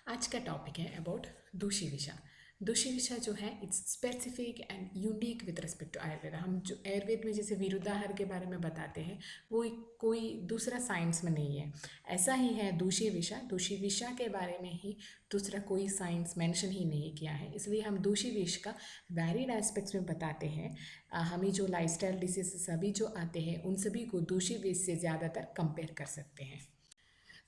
आज का टॉपिक है अबाउट दूषी विषा। दूषी विषा जो है it's specific and unique with respect to Ayurveda. हम जो आयुर्वेद में जैसे विरुद्धाहार के बारे में बताते हैं वो कोई दूसरा साइंस में नहीं है, ऐसा ही है दूषी विषा। दूषी विषा के बारे में ही दूसरा कोई साइंस मेंशन ही नहीं किया है, इसलिए हम दूषी विष का वैरिड एस्पेक्ट्स में बताते हैं। हमें जो लाइफस्टाइल डिसीजेस सभी जो आते हैं उन सभी को दूषी विष से ज़्यादातर कंपेयर कर सकते हैं।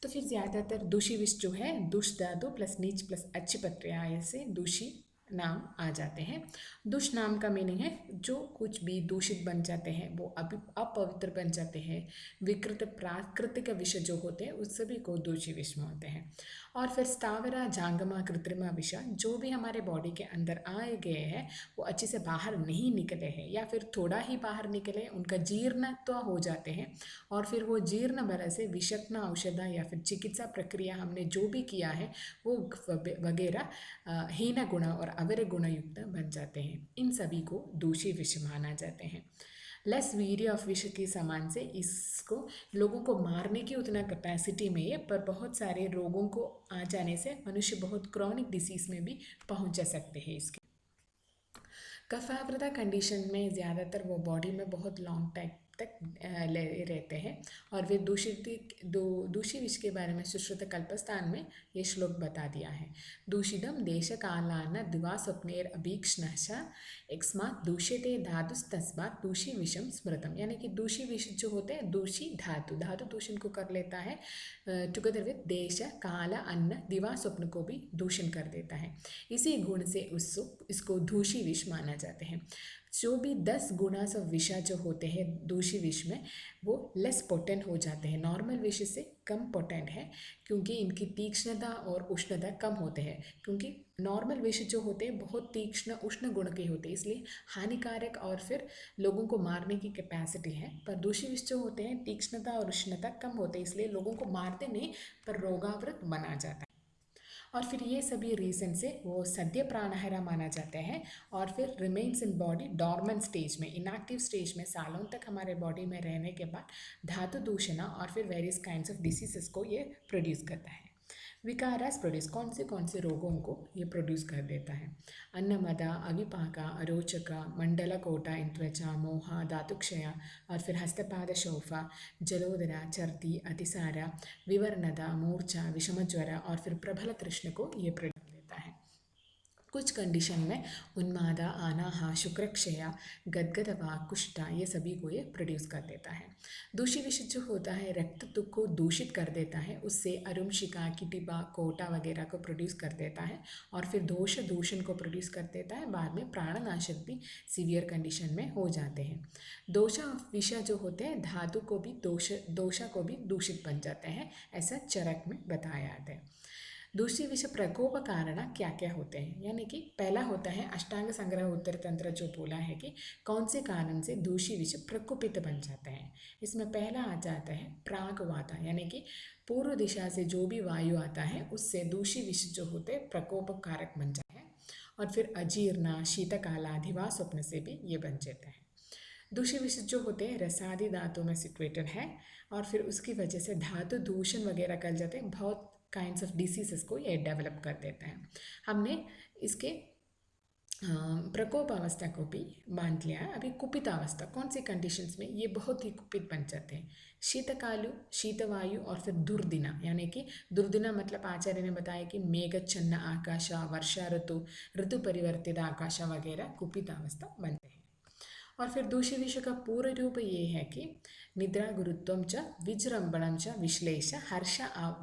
तो फिर ज़्यादातर दूषी विष जो है दुष धातु प्लस नीच प्लस अच्छी प्रत्यय से दूषी नाम आ जाते हैं। दुष नाम का मीनिंग है जो कुछ भी दूषित बन जाते हैं, वो अपवित्र बन जाते हैं। विकृत प्राकृतिक विष जो होते हैं उस सभी को दूषी विष में होते हैं। और फिर स्थावरा जांगमा कृत्रिमा विष जो भी हमारे बॉडी के अंदर आए गए हैं वो अच्छे से बाहर नहीं निकले हैं या फिर थोड़ा ही बाहर निकले, उनका जीर्णत्व हो जाते हैं और फिर वो जीर्ण बल से विषक्न औषध या फिर चिकित्सा प्रक्रिया हमने जो भी किया है वो वगैरह हीन गुण और अवर गुण युक्त बन जाते हैं। इन सभी को दूषी विष माना जाते हैं। लेस वीर्य ऑफ विष के समान से इसको लोगों को मारने की उतना कैपेसिटी में है, पर बहुत सारे रोगों को आ जाने से मनुष्य बहुत क्रॉनिक डिसीज में भी पहुंच जा सकते हैं। इसके कफावृता कंडीशन में ज़्यादातर वो बॉडी में बहुत लॉन्ग टाइम तक रहते हैं। और वे दूषी विष के बारे में सुश्रुत कल्पस्थान में ये श्लोक बता दिया है। दूषितम देश कालान दिवा स्वप्नेर अभीक्ष्णश एक्स्मात् दूष्यते धातुस्तस्मात् दूषी विषम स्मृतम, यानी कि दूषी विष जो होते हैं दूषी धातु दूषण को कर लेता है, टुगेदर विद देश काल अन्न दिवा स्वप्न को भी दूषण कर देता है। इसी गुण से इसको दूषी विष माना जाते हैं। जो भी 10 गुना से विषा जो होते हैं दूषी विष में वो लेस पोटेंट हो जाते हैं, नॉर्मल विष से कम पोटेंट है, क्योंकि इनकी तीक्ष्णता और उष्णता कम होते हैं। क्योंकि नॉर्मल विष जो होते हैं बहुत तीक्ष्ण उष्ण गुण के होते हैं, इसलिए हानिकारक और फिर लोगों को मारने की कैपेसिटी है। पर दूषी विष जो होते हैं तीक्ष्णता और उष्णता कम होते हैं, इसलिए लोगों को मारते नहीं पर रोगावृत बना जाता है। और फिर ये सभी रीज़न से वो सद्य प्राणहरा माना जाता है और फिर remains in body dormant stage में, इनएक्टिव स्टेज में सालों तक हमारे बॉडी में रहने के बाद धातु दूषण और फिर वेरियस काइंड्स ऑफ डिसीजेस को ये प्रोड्यूस करता है। विकारास प्रोड्यूस कौन से रोगों को ये प्रोड्यूस कर देता है। अन्नमदा अविपाका अरोचका मंडलकोटा त्वचा मोहा धातुक्षय और फिर हस्तपाद शोफा जलोदरा चर्ती अतिसारा विवर्णता मूर्छा विषमज्वर और फिर प्रबल तृष्ण को ये प्रोड्यूस देता है। कुछ कंडीशन में उन्मादा अनाहा शुक्रक्षया गदगदवा कुष्ठा ये सभी को ये प्रोड्यूस कर देता है। दूषी विष जो होता है रक्त को दूषित कर देता है, उससे अरुमशिका किटिबा कोटा वगैरह को प्रोड्यूस कर देता है और फिर दोष दूषण को प्रोड्यूस कर देता है। बाद में प्राणनाशक भी सीवियर कंडीशन में हो जाते हैं। दोषा विषा जो होते हैं धातु को भी दोषा को भी दूषित बन जाते हैं, ऐसा चरक में बताया जाता है। दूसरी विषय प्रकोप कारण क्या क्या होते हैं, यानी कि पहला होता है अष्टांग संग्रह उत्तर तंत्र जो बोला है कि कौन से कारण से दूषी विषय प्रकोपित बन जाते हैं। इसमें पहला आ जाता है प्रागवाता, यानी कि पूर्व दिशा से जो भी वायु आता है उससे दूषी विषय जो होते हैं प्रकोप कारक बन जाते हैं। और फिर अजीर्ण शीतकाला दिवा स्वप्न से भी ये बन जाता है। दूषी विष जो होते हैं रसादी धातु में सिचुएटेड है और फिर उसकी वजह से धातु दूषण वगैरह कर जाते हैं, बहुत काइंड्स ऑफ डिसीजेस को ये डेवलप कर देता है। हमने इसके प्रकोप अवस्था को भी बांध लिया है। अभी कुपित अवस्था कौन सी कंडीशंस में ये बहुत ही कुपित बन जाते हैं, शीतकालु शीतवायु और फिर दुर्दिना, यानी कि दुर्दिना मतलब आचार्य ने बताया कि मेघच्छन्न आकाश वर्षा ऋतु परिवर्तित आकाश वगैरह कुपित अवस्था बनते हैं। और फिर दूषी विषय का पूर्ण रूप ये है कि निद्रा गुरुत्वम च विजृंभणम च विश्लेष हर्ष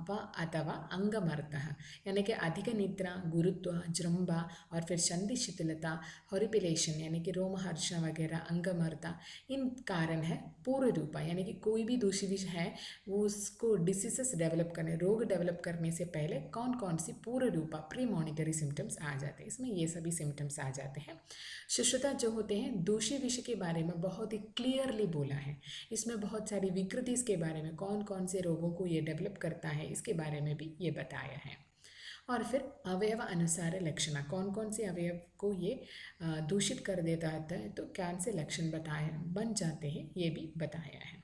व अथवा अंगमर्तः, यानी कि अधिक निद्रा गुरुत्व जृंभा और फिर संधि शिथिलता हॉरिपिलेशन यानी कि रोमहर्ष वगैरह अंगमर्ता इन कारण है पूर्ण रूपा, यानी कि कोई भी दूषी विष है वो उसको डिसीजेस डेवलप करने रोग डेवलप करने से पहले कौन कौन सी पूर्ण रूपा प्री मॉनिटरी सिम्टम्स आ जाते हैं, इसमें ये सभी सिम्टम्स आ जाते हैं। सुश्रुता जो होते हैं दूषी विष के बारे में बहुत ही क्लियरली बोला है, इसमें बहुत सारी विकृतिस के बारे में कौन कौन से रोगों को ये डेवलप करता है इसके बारे में भी ये बताया है। और फिर अवयव अनुसार लक्षण कौन कौन से अवयव को ये दूषित कर देता है तो कौन से लक्षण बताए बन जाते हैं ये भी बताया है।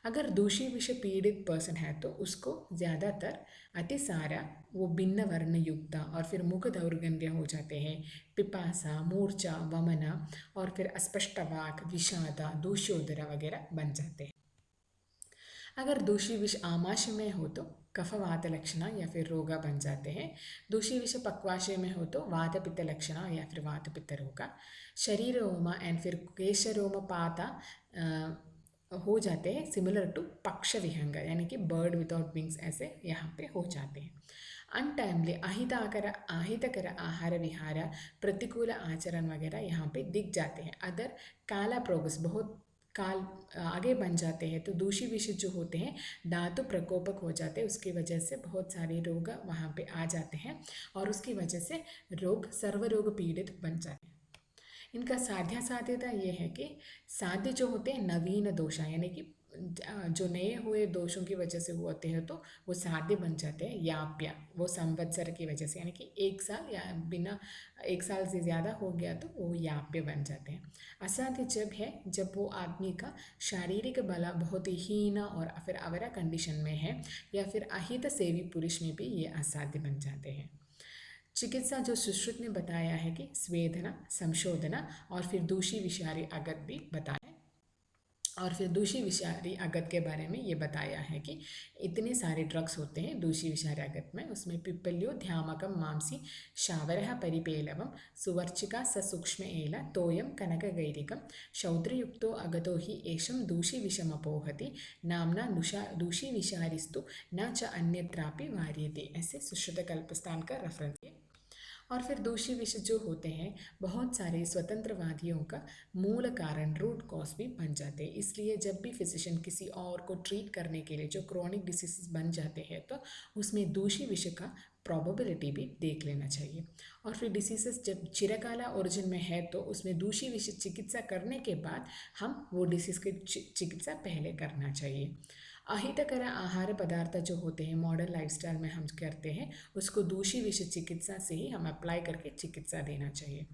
अगर दूषित विष पीड़ित पर्सन है तो उसको ज़्यादातर अतिसारा, वो भिन्न वर्ण युक्त और फिर मुख दौर्गंध्य हो जाते हैं, पिपासा, मूर्छा, वमना और फिर अस्पष्ट वाक, विषाद, दूष्योदरा वगैरह बन जाते हैं। अगर दूषित विष आमाशय में हो तो कफवात लक्षण या फिर रोग बन जाते हैं। दूषित विष पक्वाशय में हो तो वात पित्त लक्षण या फिर वात पित्त रोग। शरीर रोम एंड फिर केश रोम पाता हो जाते हैं, सिमिलर टू पक्ष विहंग यानी कि बर्ड विदाउट विंग्स ऐसे यहाँ पे हो जाते हैं। अनटाइमली अहितकर आहार विहार, प्रतिकूल आचरण वगैरह यहाँ पे दिख जाते हैं। अदर काला प्रोग्रेस बहुत काल आगे बन जाते हैं तो दूषित विष जो होते हैं धातु प्रकोपक हो जाते हैं, उसकी वजह से बहुत सारे रोग वहाँ पे आ जाते हैं और उसकी वजह से रोग सर्वरोग पीड़ित बन जाते हैं। इनका साध्यता ये है कि साध्य जो होते हैं नवीन दोष यानी कि जो नए हुए दोषों की वजह से होते हैं तो वो साध्य बन जाते हैं। याप्य वो संवत्सर की वजह से यानी कि 1 साल या बिना 1 साल से ज़्यादा हो गया तो वो याप्य बन जाते हैं। असाध्य जब है जब वो आदमी का शारीरिक बल बहुत ही हीन और फिर अवरा कंडीशन में है या फिर अहित सेवी पुरुष में भी ये असाध्य बन जाते हैं। चिकित्सा जो सुश्रुत ने बताया है कि स्वेदना, संशोधना और फिर दूषी विषारी अगत भी बताया और फिर दूषी विषारी अगत के बारे में ये बताया है कि इतने सारे ड्रग्स होते हैं दूषी विषारी अगत में। उसमें पिप्पल्यो, ध्यामकम, मांसी, शावरः परिपेलवम, सुवर्चिका सूक्ष्म एला, तोयम कनकगैरिकम, शौद्रयुक्तो अगतो हि एषम दूषी विषमपोहति, नामना दूषी विषारिस्तु न च अन्यत्रापि वार्यते। ऐसे सुश्रुत कल्पस्थान का रेफरेंस है। और फिर दूषी विष जो होते हैं बहुत सारे स्वतंत्रवादियों का मूल कारण रूट कॉज भी बन जाते हैं। इसलिए जब भी फिजिशियन किसी और को ट्रीट करने के लिए जो क्रोनिक डिसीजेस बन जाते हैं तो उसमें दूषी विष का प्रोबेबिलिटी भी देख लेना चाहिए। और फिर डिसीजेस जब चिरकाला ओरिजिन में है तो उसमें दूषी विष चिकित्सा करने के बाद हम वो डिसीज की चिकित्सा पहले करना चाहिए। अहितकर आहार पदार्थ जो होते हैं मॉडर्न लाइफस्टाइल में हम करते हैं उसको दूषी विष चिकित्सा से ही हम अप्लाई करके चिकित्सा देना चाहिए।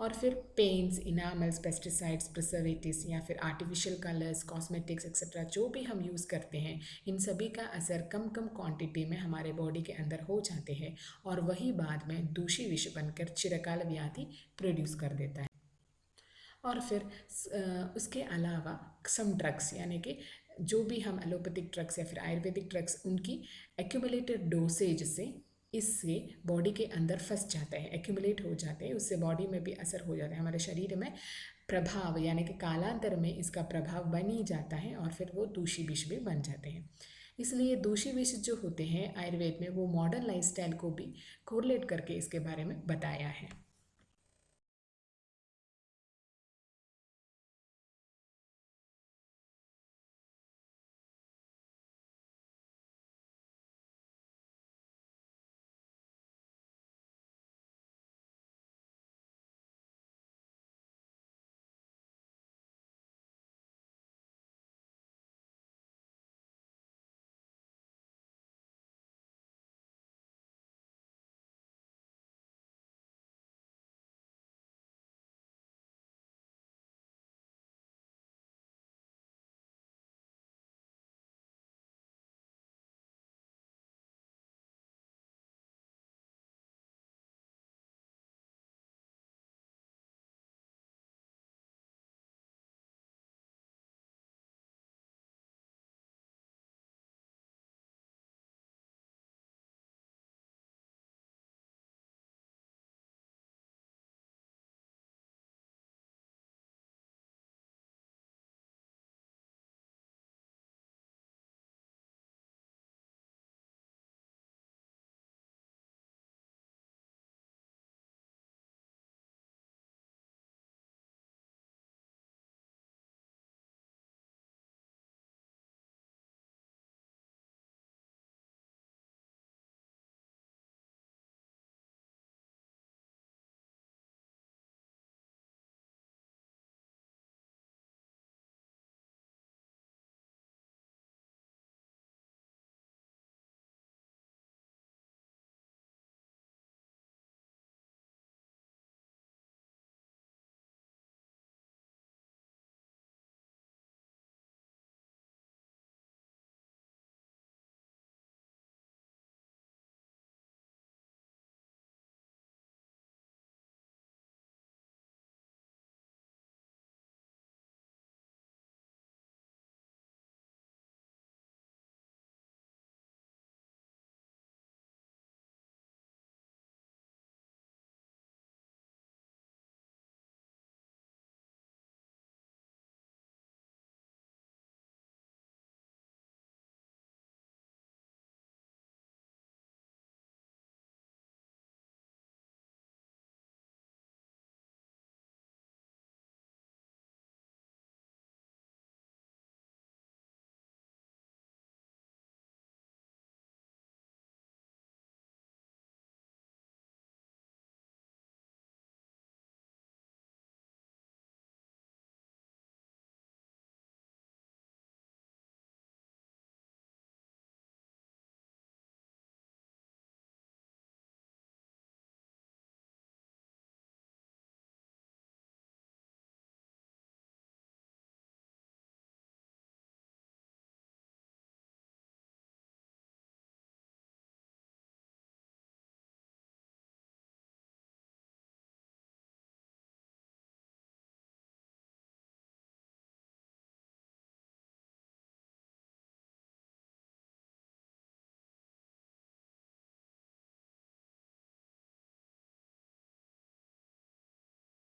और फिर पेंट्स, इनामल्स, पेस्टिसाइड्स, प्रिजर्वेटिव्स या फिर आर्टिफिशियल कलर्स, कॉस्मेटिक्स एक्सेट्रा जो भी हम यूज़ करते हैं इन सभी का असर कम क्वांटिटी में हमारे बॉडी के अंदर हो जाते हैं और वही बाद में दूषी विष बनकर चिरकाल व्याधि प्रोड्यूस कर देता है। और फिर उसके अलावा सम ड्रग्स यानी कि जो भी हम एलोपैथिक ड्रग्स या फिर आयुर्वेदिक ड्रग्स उनकी एक्यूमुलेटेड डोसेज से इससे बॉडी के अंदर फंस जाता है, एक्यूमुलेट हो जाते हैं, उससे बॉडी में भी असर हो जाता है, हमारे शरीर में प्रभाव यानी कि कालांतर में इसका प्रभाव बन ही जाता है और फिर वो दूषी विष भी बन जाते हैं। इसलिए दूषी विष जो होते हैं आयुर्वेद में वो मॉडर्न लाइफस्टाइल को भी कोरिलेट करके इसके बारे में बताया है।